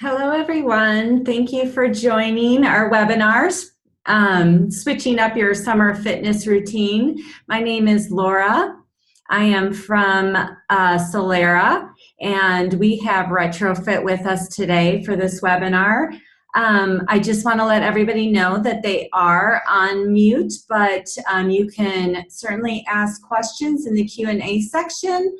Hello, everyone. Thank you for joining our webinars, Switching Up Your Summer Fitness Routine. My name is Laura. I am from Solera, and we have Retrofit with us today for this webinar. I just want to let everybody know that they are on mute, but you can certainly ask questions in the Q&A section.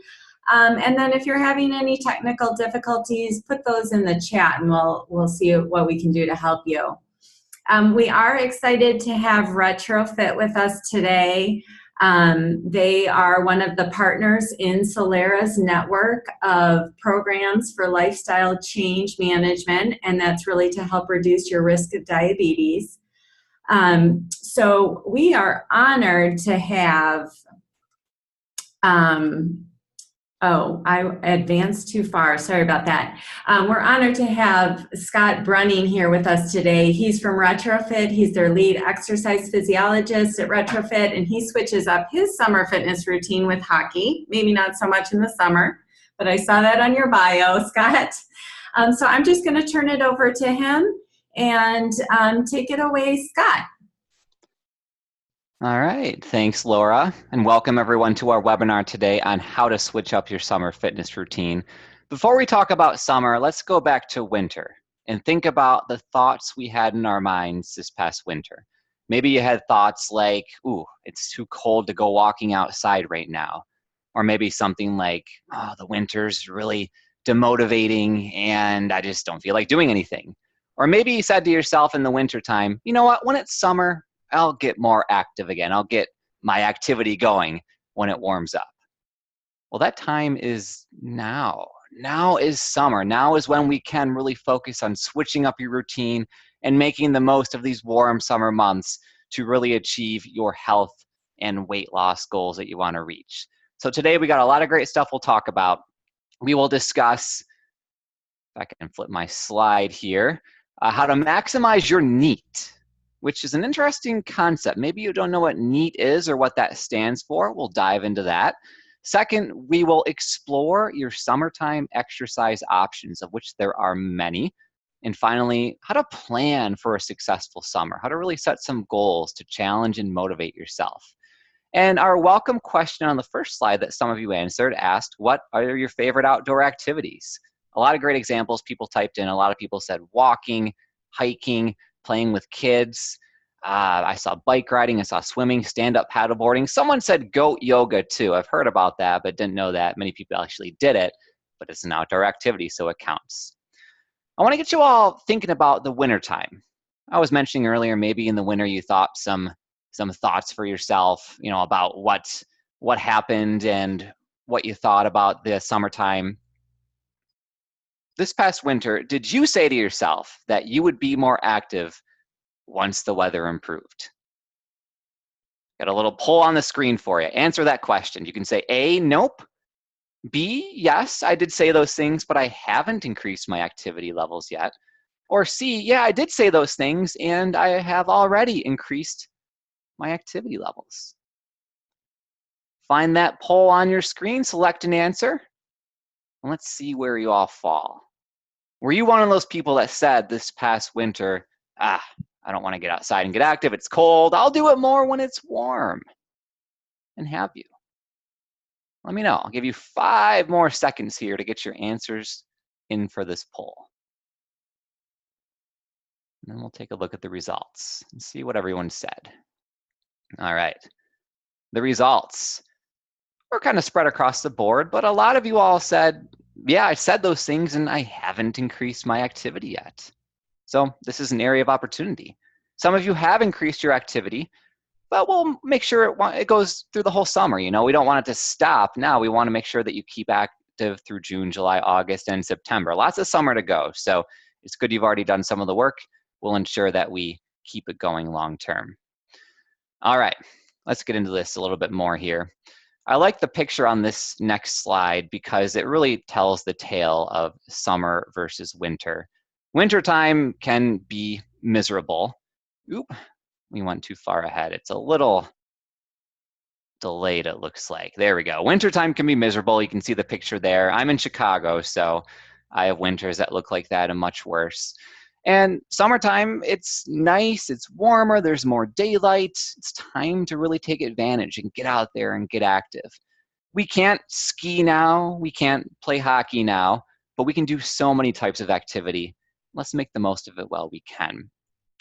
And then if you're having any technical difficulties, put those in the chat and we'll see what we can do to help you. We are excited to have Retrofit with us today. They are one of the partners in Solera's network of programs for lifestyle change management, and that's really to help reduce your risk of diabetes. So we are honored to have oh, I advanced too far. Sorry about that. We're honored to have Scott Brunning here with us today. He's from Retrofit. He's their lead exercise physiologist at Retrofit, and he switches up his summer fitness routine with hockey. Maybe not so much in the summer, but I saw that on your bio, Scott. So I'm just going to turn it over to him and take it away, Scott. All right, thanks Laura, and welcome everyone to our webinar today on how to switch up your summer fitness routine. Before we talk about summer, let's go back to winter and think about the thoughts we had in our minds this past winter. Maybe you had thoughts like, ooh, it's too cold to go walking outside right now. Or maybe something like, oh, the winter's really demotivating and I just don't feel like doing anything. Or maybe you said to yourself in the wintertime, you know what, when it's summer, I'll get more active again. I'll get my activity going when it warms up. Well, that time is now. Now is summer. Now is when we can really focus on switching up your routine and making the most of these warm summer months to really achieve your health and weight loss goals that you want to reach. So today we got a lot of great stuff we'll talk about. We will discuss, if I can flip my slide here, how to maximize your NEAT, which is an interesting concept. Maybe you don't know what NEAT is or what that stands for. We'll dive into that. Second, we will explore your summertime exercise options, of which there are many. And finally, how to plan for a successful summer, how to really set some goals to challenge and motivate yourself. And our welcome question on the first slide that some of you answered asked, what are your favorite outdoor activities? A lot of great examples people typed in. A lot of people said walking, hiking, playing with kids. I saw bike riding, I saw swimming, stand-up paddleboarding. Someone said goat yoga too. I've heard about that, but didn't know that many people actually did it, but it's an outdoor activity, so it counts. I want to get you all thinking about the wintertime. I was mentioning earlier, maybe in the winter you thought some thoughts for yourself, you know, about what happened and what you thought about the summertime. This past winter, did you say to yourself that you would be more active once the weather improved? Got a little poll on the screen for you. Answer that question. You can say A, nope. B, yes, I did say those things, but I haven't increased my activity levels yet. Or C, yeah, I did say those things and I have already increased my activity levels. Find that poll on your screen, select an answer, and let's see where you all fall. Were you one of those people that said this past winter, I don't want to get outside and get active, it's cold, I'll do it more when it's warm? And have you? Let me know. I'll give you 5 more seconds here to get your answers in for this poll. And then we'll take a look at the results and see what everyone said. All right, the results were kind of spread across the board, but a lot of you all said, yeah, I said those things and I haven't increased my activity yet. So this is an area of opportunity. Some of you have increased your activity, but we'll make sure it goes through the whole summer. You know, we don't want it to stop now. We want to make sure that you keep active through June, July, August, and September. Lots of summer to go. So it's good you've already done some of the work. We'll ensure that we keep it going long term. All right, let's get into this a little bit more here. I like the picture on this next slide because it really tells the tale of summer versus winter. Wintertime can be miserable. Oop, we went too far ahead. It's a little delayed, it looks like. There we go. Wintertime can be miserable. You can see the picture there. I'm in Chicago, so I have winters that look like that and much worse. And summertime, it's nice, it's warmer, there's more daylight. It's time to really take advantage and get out there and get active. We can't ski now, we can't play hockey now, but we can do so many types of activity. Let's make the most of it while we can.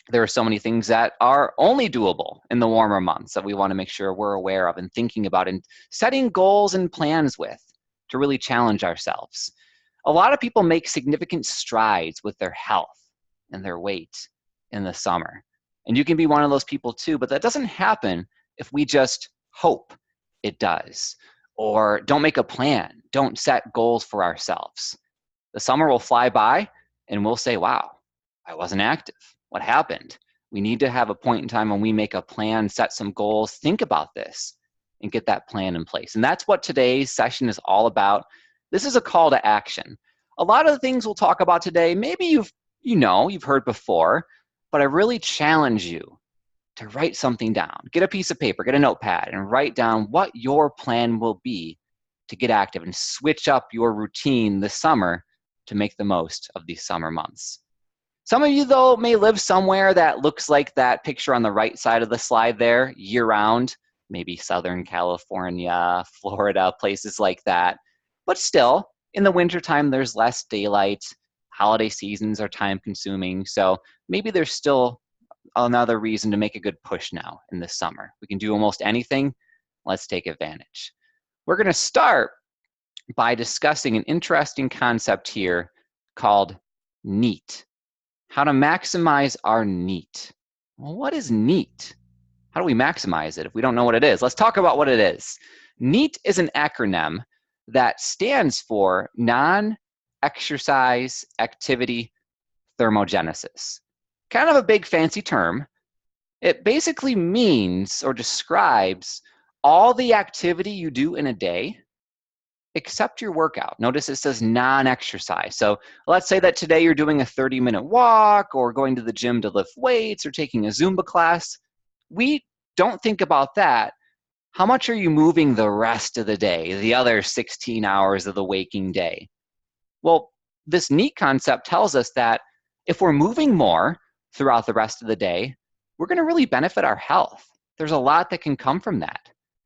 There are so many things that are only doable in the warmer months that we want to make sure we're aware of and thinking about and setting goals and plans with to really challenge ourselves. A lot of people make significant strides with their health and their weight in the summer. And you can be one of those people too, but that doesn't happen if we just hope it does, or don't make a plan, don't set goals for ourselves. The summer will fly by and we'll say, wow, I wasn't active. What happened? We need to have a point in time when we make a plan, set some goals, think about this, and get that plan in place. And that's what today's session is all about. This is a call to action. A lot of the things we'll talk about today, maybe you've heard before, but I really challenge you to write something down. Get a piece of paper, get a notepad, and write down what your plan will be to get active and switch up your routine this summer to make the most of these summer months. Some of you, though, may live somewhere that looks like that picture on the right side of the slide there, year-round, maybe Southern California, Florida, places like that. But still, in the wintertime, there's less daylight. Holiday seasons are time-consuming, so maybe there's still another reason to make a good push now in the summer. We can do almost anything. Let's take advantage. We're going to start by discussing an interesting concept here called NEAT. How to maximize our NEAT. Well, what is NEAT? How do we maximize it if we don't know what it is? Let's talk about what it is. NEAT is an acronym that stands for Non-Exercise Activity Thermogenesis. Kind of a big fancy term. It basically means or describes all the activity you do in a day except your workout. Notice it says non-exercise. So let's say that today you're doing a 30-minute walk or going to the gym to lift weights or taking a Zumba class. We don't think about that. How much are you moving the rest of the day, the other 16 hours of the waking day? Well, this NEAT concept tells us that if we're moving more throughout the rest of the day, we're going to really benefit our health. There's a lot that can come from that.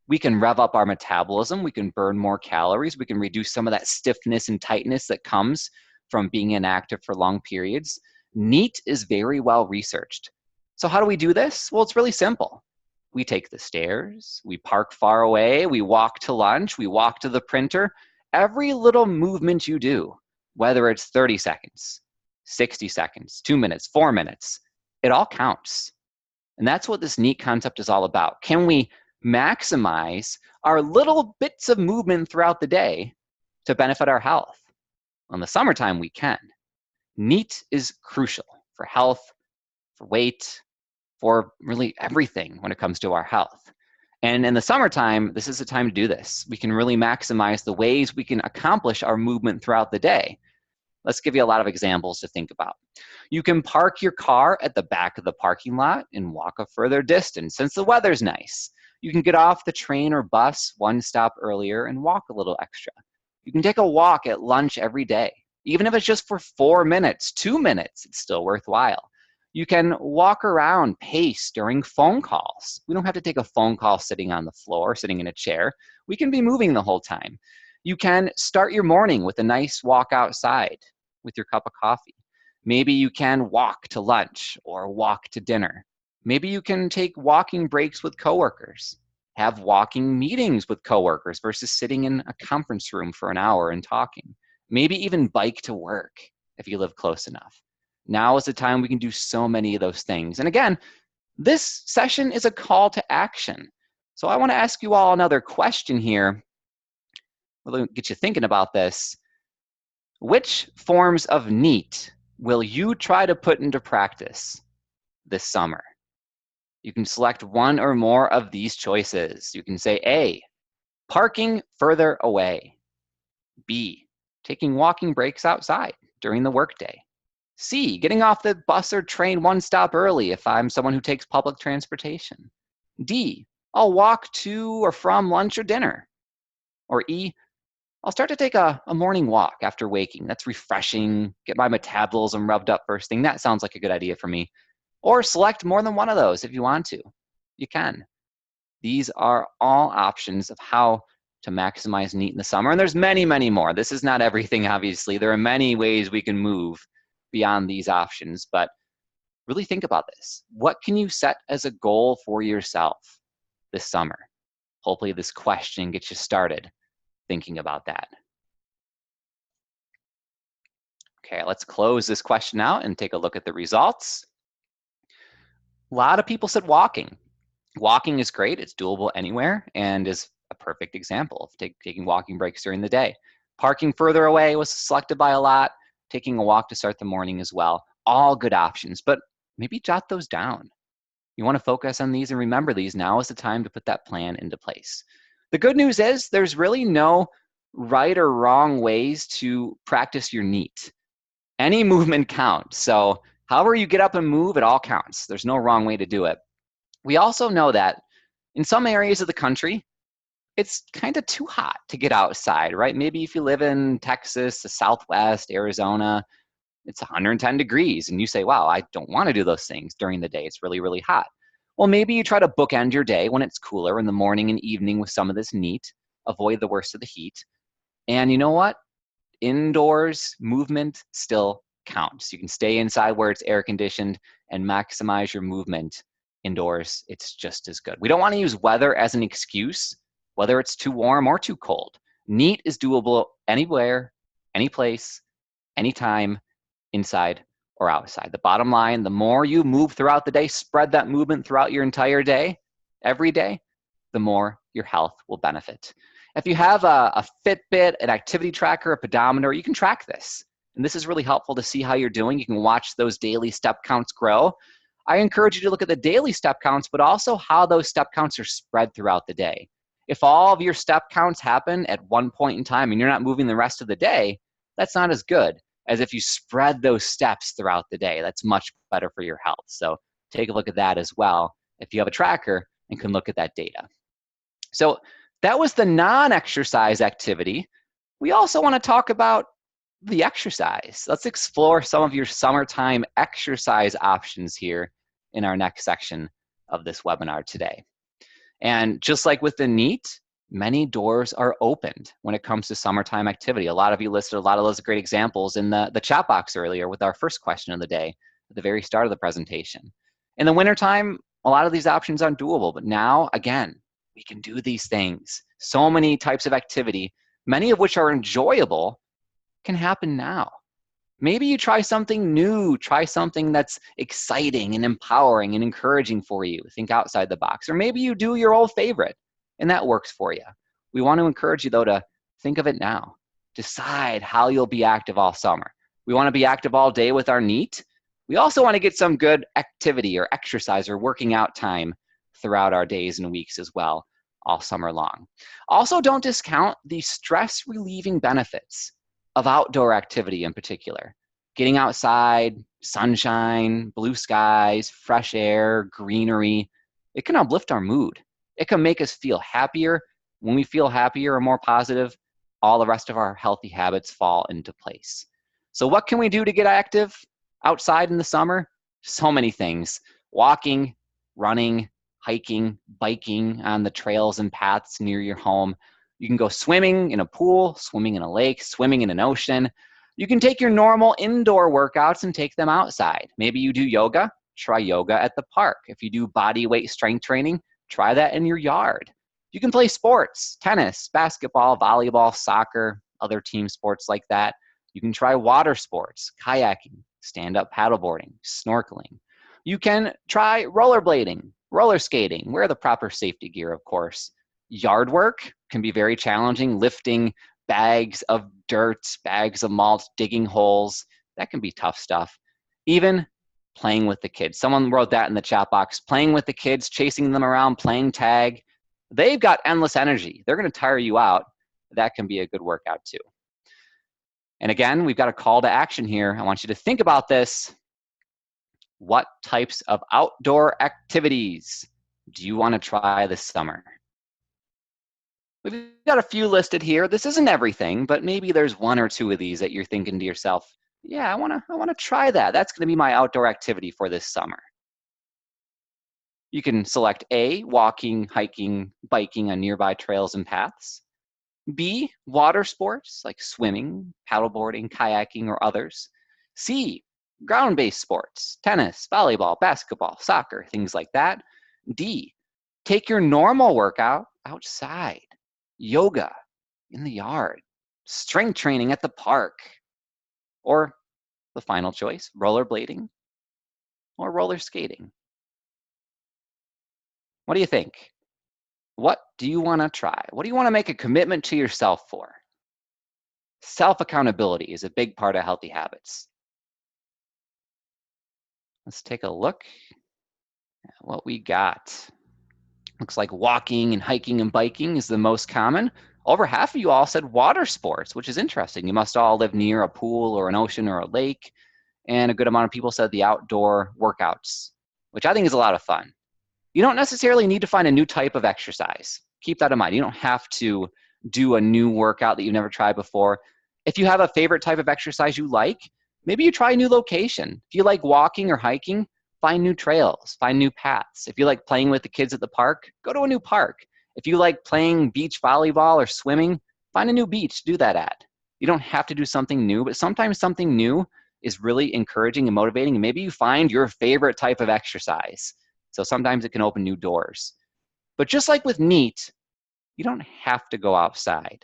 We can rev up our metabolism, we can burn more calories, we can reduce some of that stiffness and tightness that comes from being inactive for long periods. NEAT is very well researched. So how do we do this? Well, it's really simple. We take the stairs, we park far away, we walk to lunch, we walk to the printer. Every little movement you do, whether it's 30 seconds, 60 seconds, 2 minutes, 4 minutes, it all counts. And that's what this NEAT concept is all about. Can we maximize our little bits of movement throughout the day to benefit our health? In the summertime, we can. NEAT is crucial for health, for weight, for really everything when it comes to our health. And in the summertime, this is the time to do this. We can really maximize the ways we can accomplish our movement throughout the day. Let's give you a lot of examples to think about. You can park your car at the back of the parking lot and walk a further distance since the weather's nice. You can get off the train or bus one stop earlier and walk a little extra. You can take a walk at lunch every day. Even if it's just for 4 minutes, 2 minutes, it's still worthwhile. You can walk around, pace during phone calls. We don't have to take a phone call sitting on the floor, sitting in a chair. We can be moving the whole time. You can start your morning with a nice walk outside with your cup of coffee. Maybe you can walk to lunch or walk to dinner. Maybe you can take walking breaks with coworkers, have walking meetings with coworkers versus sitting in a conference room for an hour and talking. Maybe even bike to work if you live close enough. Now is the time we can do so many of those things. And again, this session is a call to action. So I want to ask you all another question here. We'll get you thinking about this. Which forms of NEAT will you try to put into practice this summer? You can select one or more of these choices. You can say A, parking further away. B, taking walking breaks outside during the workday. C, getting off the bus or train one stop early if I'm someone who takes public transportation. D, I'll walk to or from lunch or dinner. Or E, I'll start to take a morning walk after waking. That's refreshing, get my metabolism rubbed up first thing. That sounds like a good idea for me. Or select more than one of those if you want to. You can. These are all options of how to maximize NEAT in the summer. And there's many, many more. This is not everything, obviously. There are many ways we can move beyond these options, but really think about this. What can you set as a goal for yourself this summer? Hopefully this question gets you started thinking about that. Okay, let's close this question out and take a look at the results. A lot of people said walking. Walking is great, it's doable anywhere, and is a perfect example of taking walking breaks during the day. Parking further away was selected by a lot, taking a walk to start the morning as well. All good options, but maybe jot those down. You want to focus on these and remember these. Now is the time to put that plan into place. The good news is there's really no right or wrong ways to practice your NEAT. Any movement counts. So however you get up and move, it all counts. There's no wrong way to do it. We also know that in some areas of the country, it's kind of too hot to get outside, right? Maybe if you live in Texas, the Southwest, Arizona, it's 110 degrees, and you say, wow, I don't want to do those things during the day. It's really, really hot. Well, maybe you try to bookend your day when it's cooler in the morning and evening with some of this NEAT, avoid the worst of the heat. And you know what? Indoors movement still counts. You can stay inside where it's air conditioned and maximize your movement indoors. It's just as good. We don't want to use weather as an excuse, whether it's too warm or too cold. NEAT is doable anywhere, any place, anytime, inside or outside. The bottom line, the more you move throughout the day, spread that movement throughout your entire day, every day, the more your health will benefit. If you have a Fitbit, an activity tracker, a pedometer, you can track this. And this is really helpful to see how you're doing. You can watch those daily step counts grow. I encourage you to look at the daily step counts, but also how those step counts are spread throughout the day. If all of your step counts happen at one point in time and you're not moving the rest of the day, that's not as good as if you spread those steps throughout the day. That's much better for your health. So take a look at that as well if you have a tracker and can look at that data. So that was the non-exercise activity. We also want to talk about the exercise. Let's explore some of your summertime exercise options here in our next section of this webinar today. And just like with the NEAT, many doors are opened when it comes to summertime activity. A lot of you listed a lot of those great examples in the chat box earlier with our first question of the day at the very start of the presentation. In the wintertime, a lot of these options aren't doable, but now, again, we can do these things. So many types of activity, many of which are enjoyable, can happen now. Maybe you try something new, try something that's exciting and empowering and encouraging for you. Think outside the box. Or maybe you do your old favorite and that works for you. We want to encourage you though to think of it now. Decide how you'll be active all summer. We want to be active all day with our NEAT. We also want to get some good activity or exercise or working out time throughout our days and weeks as well, all summer long. Also, don't discount the stress relieving benefits of outdoor activity in particular. Getting outside, sunshine, blue skies, fresh air, greenery, it can uplift our mood. It can make us feel happier. When we feel happier or more positive, all the rest of our healthy habits fall into place. So what can we do to get active outside in the summer? So many things. Walking, running, hiking, biking on the trails and paths near your home. You can go swimming in a pool, swimming in a lake, swimming in an ocean. You can take your normal indoor workouts and take them outside. Maybe you do yoga, try yoga at the park. If you do body weight strength training, try that in your yard. You can play sports, tennis, basketball, volleyball, soccer, other team sports like that. You can try water sports, kayaking, stand-up paddleboarding, snorkeling. You can try rollerblading, roller skating, wear the proper safety gear, of course. Yard work can be very challenging, lifting bags of dirt, bags of mulch, digging holes. That can be tough stuff. Even playing with the kids. Someone wrote that in the chat box. Playing with the kids, chasing them around, playing tag. They've got endless energy. They're going to tire you out. That can be a good workout too. And again, we've got a call to action here. I want you to think about this. What types of outdoor activities do you want to try this summer? We've got a few listed here. This isn't everything, but maybe there's one or two of these that you're thinking to yourself, yeah, I wanna try that. That's gonna be my outdoor activity for this summer. You can select A, walking, hiking, biking on nearby trails and paths. B, water sports like swimming, paddleboarding, kayaking, or others. C, ground-based sports, tennis, volleyball, basketball, soccer, things like that. D, take your normal workout outside, yoga in the yard, strength training at the park, or the final choice, rollerblading or roller skating. What do you think? What do you want to try? What do you want to make a commitment to yourself for? Self-accountability is a big part of healthy habits. Let's take a look at what we got. Looks like walking and hiking and biking is the most common. Over half of you all said water sports, which is interesting. You must all live near a pool or an ocean or a lake. And a good amount of people said the outdoor workouts, which I think is a lot of fun. You don't necessarily need to find a new type of exercise. Keep that in mind. You don't have to do a new workout that you've never tried before. If you have a favorite type of exercise you like, maybe you try a new location. If you like walking or hiking, find new trails, find new paths. If you like playing with the kids at the park, go to a new park. If you like playing beach volleyball or swimming, find a new beach to do that at. You don't have to do something new, but sometimes something new is really encouraging and motivating. And maybe you find your favorite type of exercise. So sometimes it can open new doors. But just like with NEAT, you don't have to go outside.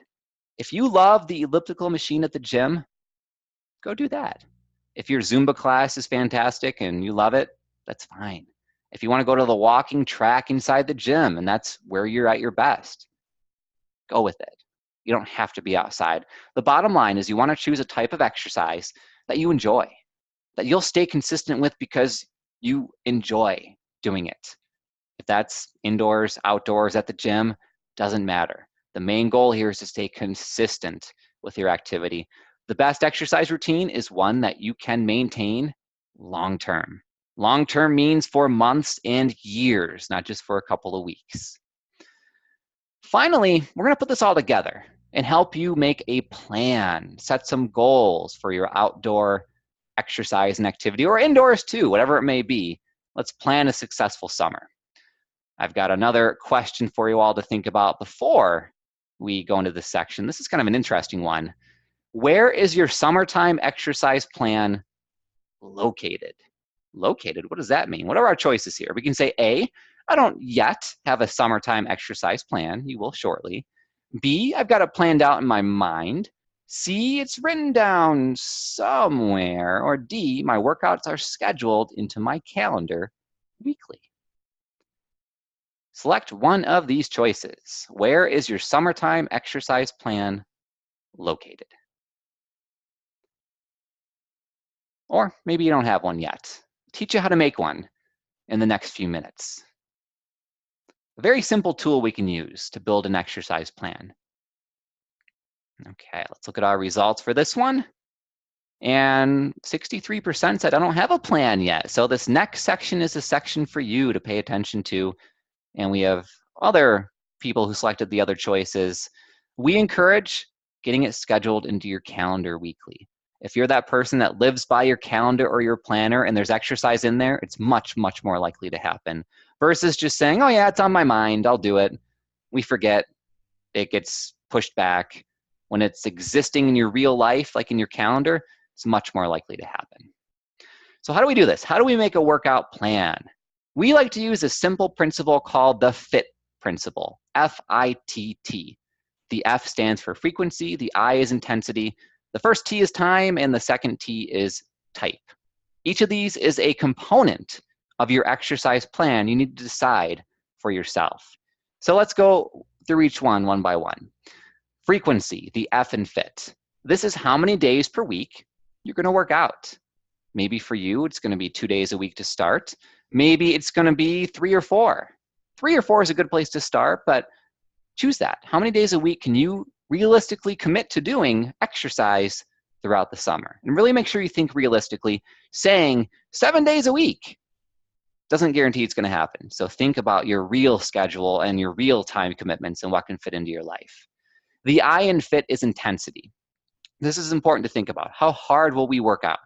If you love the elliptical machine at the gym, go do that. If your Zumba class is fantastic and you love it, that's fine. If you want to go to the walking track inside the gym and that's where you're at your best, go with it. You don't have to be outside. The bottom line is you want to choose a type of exercise that you enjoy, that you'll stay consistent with because you enjoy doing it. If that's indoors, outdoors, at the gym, doesn't matter. The main goal here is to stay consistent with your activity. The best exercise routine is one that you can maintain long-term. Long-term means for months and years, not just for a couple of weeks. Finally, we're going to put this all together and help you make a plan, set some goals for your outdoor exercise and activity, or indoors too, whatever it may be. Let's plan a successful summer. I've got another question for you all to think about before we go into this section. This is kind of an interesting one. Where is your summertime exercise plan located? Located, what does that mean? What are our choices here? We can say A, I don't yet have a summertime exercise plan. You will shortly. B, I've got it planned out in my mind. C, it's written down somewhere. Or D, my workouts are scheduled into my calendar weekly. Select one of these choices. Where is your summertime exercise plan located? Or maybe you don't have one yet. Teach you how to make one in the next few minutes. A very simple tool we can use to build an exercise plan. Okay, let's look at our results for this one. And 63% said, I don't have a plan yet. So this next section is a section for you to pay attention to. And we have other people who selected the other choices. We encourage getting it scheduled into your calendar weekly. If you're that person that lives by your calendar or your planner and there's exercise in there, it's much, much more likely to happen versus just saying, oh yeah, it's on my mind, I'll do it. We forget, it gets pushed back. When it's existing in your real life, like in your calendar, it's much more likely to happen. So how do we do this? How do we make a workout plan? We like to use a simple principle called the FIT principle, F-I-T-T. The F stands for frequency, the I is intensity, the first T is time, and the second T is type. Each of these is a component of your exercise plan you need to decide for yourself. So let's go through each one by one. Frequency, the F in FIT. This is how many days per week you're going to work out. Maybe for you, it's going to be 2 days a week to start. Maybe it's going to be 3 or 4. 3 or 4 is a good place to start, but choose that. How many days a week can you realistically commit to doing exercise throughout the summer? And really make sure you think realistically. Saying 7 days a week doesn't guarantee it's going to happen. So think about your real schedule and your real time commitments and what can fit into your life. The I in fit is intensity. This is important to think about. How hard will we work out?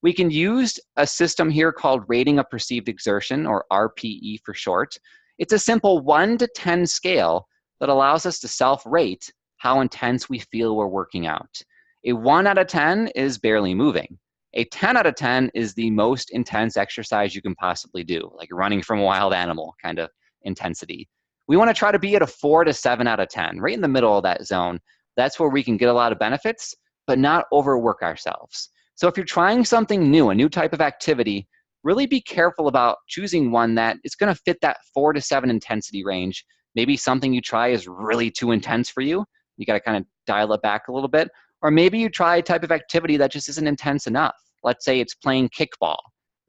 We can use a system here called rating of perceived exertion, or RPE for short. It's a simple 1 to 10 scale that allows us to self-rate how intense we feel we're working out. A 1 out of 10 is barely moving. A 10 out of 10 is the most intense exercise you can possibly do, like running from a wild animal kind of intensity. We want to try to be at a 4 to 7 out of 10, right in the middle of that zone. That's where we can get a lot of benefits, but not overwork ourselves. So if you're trying something new, a new type of activity, really be careful about choosing one that is going to fit that 4 to 7 intensity range. Maybe something you try is really too intense for you. You got to kind of dial it back a little bit. Or maybe you try a type of activity that just isn't intense enough. Let's say it's playing kickball.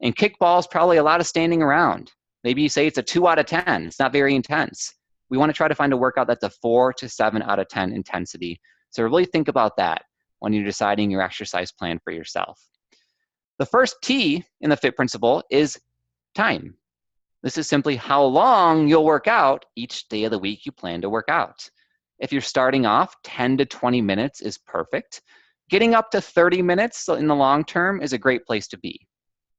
And kickball is probably a lot of standing around. Maybe you say it's a 2 out of 10. It's not very intense. We want to try to find a workout that's a 4 to 7 out of 10 intensity. So really think about that when you're deciding your exercise plan for yourself. The first T in the FIT principle is time. This is simply how long you'll work out each day of the week you plan to work out. If you're starting off, 10 to 20 minutes is perfect. Getting up to 30 minutes in the long term is a great place to be.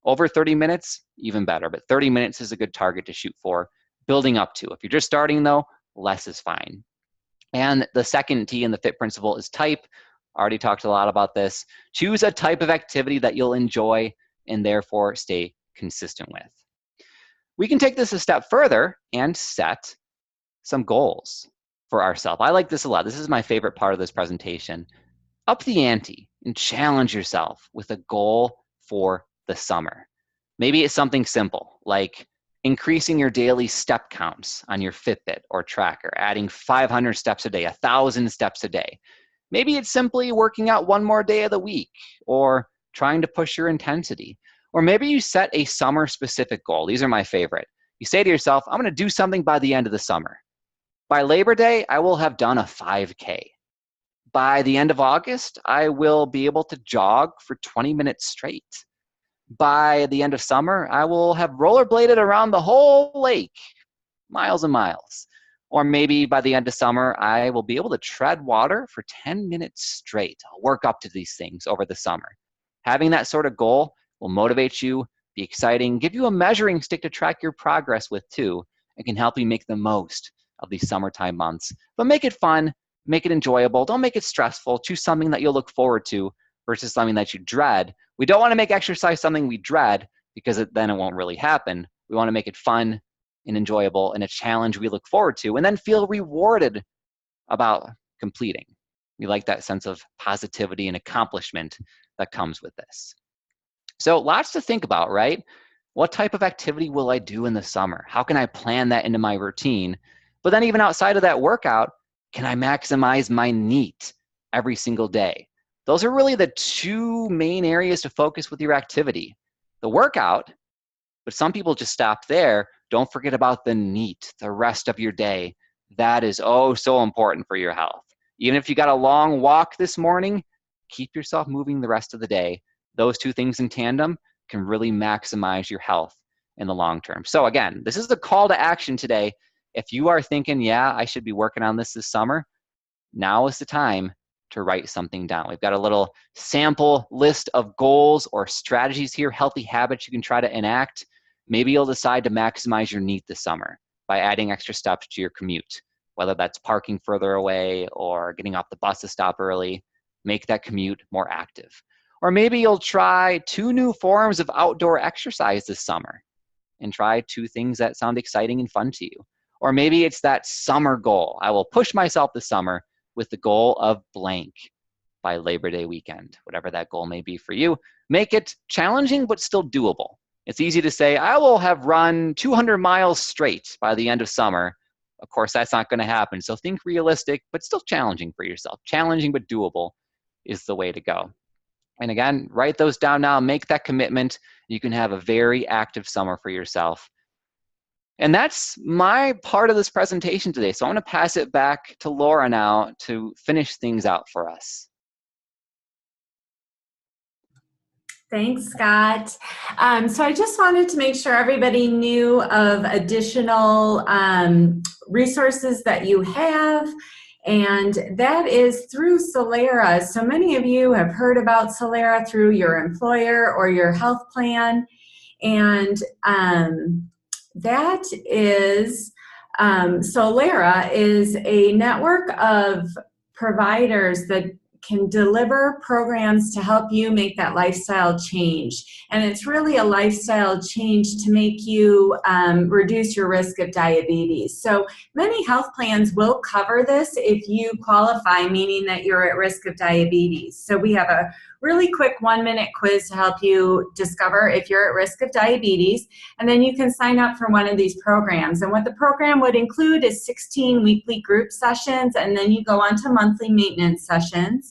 Over 30 minutes, even better, but 30 minutes is a good target to shoot for, building up to. If you're just starting though, less is fine. And the second T in the FIT principle is type. Already talked a lot about this. Choose a type of activity that you'll enjoy and therefore stay consistent with. We can take this a step further and set some goals for ourselves. I like this a lot. This is my favorite part of this presentation. Up the ante and challenge yourself with a goal for the summer. Maybe it's something simple like increasing your daily step counts on your Fitbit or tracker, adding 500 steps a day, 1,000 steps a day. Maybe it's simply working out one more day of the week or trying to push your intensity. Or maybe you set a summer specific goal. These are my favorite. You say to yourself, I'm going to do something by the end of the summer. By Labor Day, I will have done a 5K. By the end of August, I will be able to jog for 20 minutes straight. By the end of summer, I will have rollerbladed around the whole lake, miles and miles. Or maybe by the end of summer, I will be able to tread water for 10 minutes straight. I'll work up to these things over the summer. Having that sort of goal will motivate you, be exciting, give you a measuring stick to track your progress with too, and can help you make the most of these summertime months. But make it fun, make it enjoyable. Don't make it stressful. Choose something that you'll look forward to versus something that you dread. We don't want to make exercise something we dread because then it won't really happen. We want to make it fun and enjoyable and a challenge we look forward to and then feel rewarded about completing. We like that sense of positivity and accomplishment that comes with this. So lots to think about, right? What type of activity will I do in the summer? How can I plan that into my routine? But then even outside of that workout, can I maximize my NEAT every single day? Those are really the two main areas to focus with your activity. The workout, but some people just stop there. Don't forget about the NEAT, the rest of your day. That is oh so important for your health. Even if you got a long walk this morning, keep yourself moving the rest of the day. Those two things in tandem can really maximize your health in the long term. So again, this is the call to action today. If you are thinking, yeah, I should be working on this summer, now is the time to write something down. We've got a little sample list of goals or strategies here, healthy habits you can try to enact. Maybe you'll decide to maximize your NEAT this summer by adding extra steps to your commute, whether that's parking further away or getting off the bus to stop early. Make that commute more active. Or maybe you'll try 2 new forms of outdoor exercise this summer and try 2 things that sound exciting and fun to you. Or maybe it's that summer goal. I will push myself this summer with the goal of blank by Labor Day weekend, whatever that goal may be for you. Make it challenging, but still doable. It's easy to say, I will have run 200 miles straight by the end of summer. Of course, that's not going to happen. So think realistic, but still challenging for yourself. Challenging, but doable is the way to go. And again, write those down now, make that commitment. You can have a very active summer for yourself. And that's my part of this presentation today. So I'm going to pass it back to Laura now to finish things out for us. Thanks, Scott. So I just wanted to make sure everybody knew of additional resources that you have, and that is through Solera. So many of you have heard about Solera through your employer or your health plan, and that is, Solera is a network of providers that can deliver programs to help you make that lifestyle change. And it's really a lifestyle change to make you reduce your risk of diabetes. So many health plans will cover this if you qualify, meaning that you're at risk of diabetes. So we have a really quick 1-minute quiz to help you discover if you're at risk of diabetes, and then you can sign up for one of these programs. And what the program would include is 16 weekly group sessions, and then you go on to monthly maintenance sessions.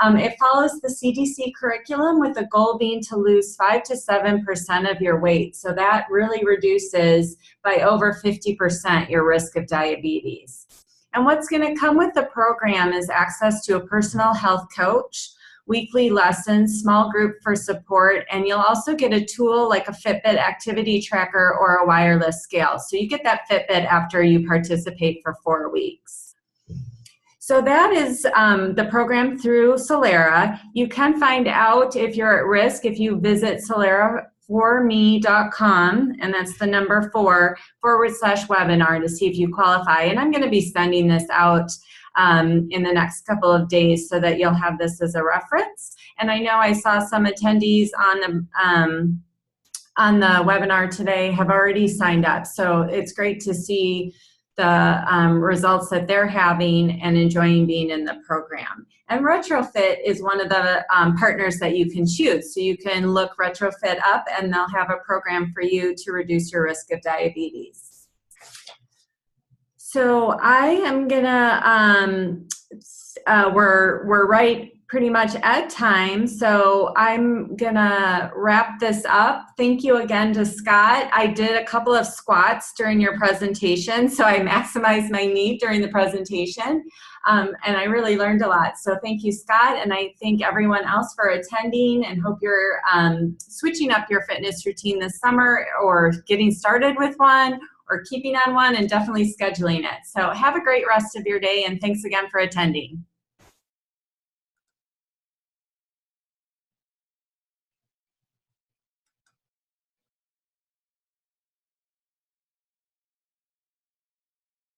It follows the CDC curriculum with the goal being to lose 5 to 7% of your weight. So that really reduces by over 50% your risk of diabetes. And what's going to come with the program is access to a personal health coach, weekly lessons, small group for support, and you'll also get a tool like a Fitbit activity tracker or a wireless scale. So you get that Fitbit after you participate for 4 weeks. So that is the program through Solera. You can find out if you're at risk if you visit soleraforme.com, and that's the number 4/webinar to see if you qualify. And I'm going to be sending this out in the next couple of days so that you'll have this as a reference. And I know I saw some attendees on the webinar today have already signed up. So it's great to see the results that they're having and enjoying being in the program. And Retrofit is one of the partners that you can choose. So you can look Retrofit up and they'll have a program for you to reduce your risk of diabetes. So I am gonna, we're right pretty much at time, so I'm gonna wrap this up. Thank you again to Scott. I did a couple of squats during your presentation, so I maximized my NEAT during the presentation, and I really learned a lot. So thank you, Scott, and I thank everyone else for attending, and hope you're switching up your fitness routine this summer, or getting started with one, or keeping on one, and definitely scheduling it. So have a great rest of your day, and thanks again for attending.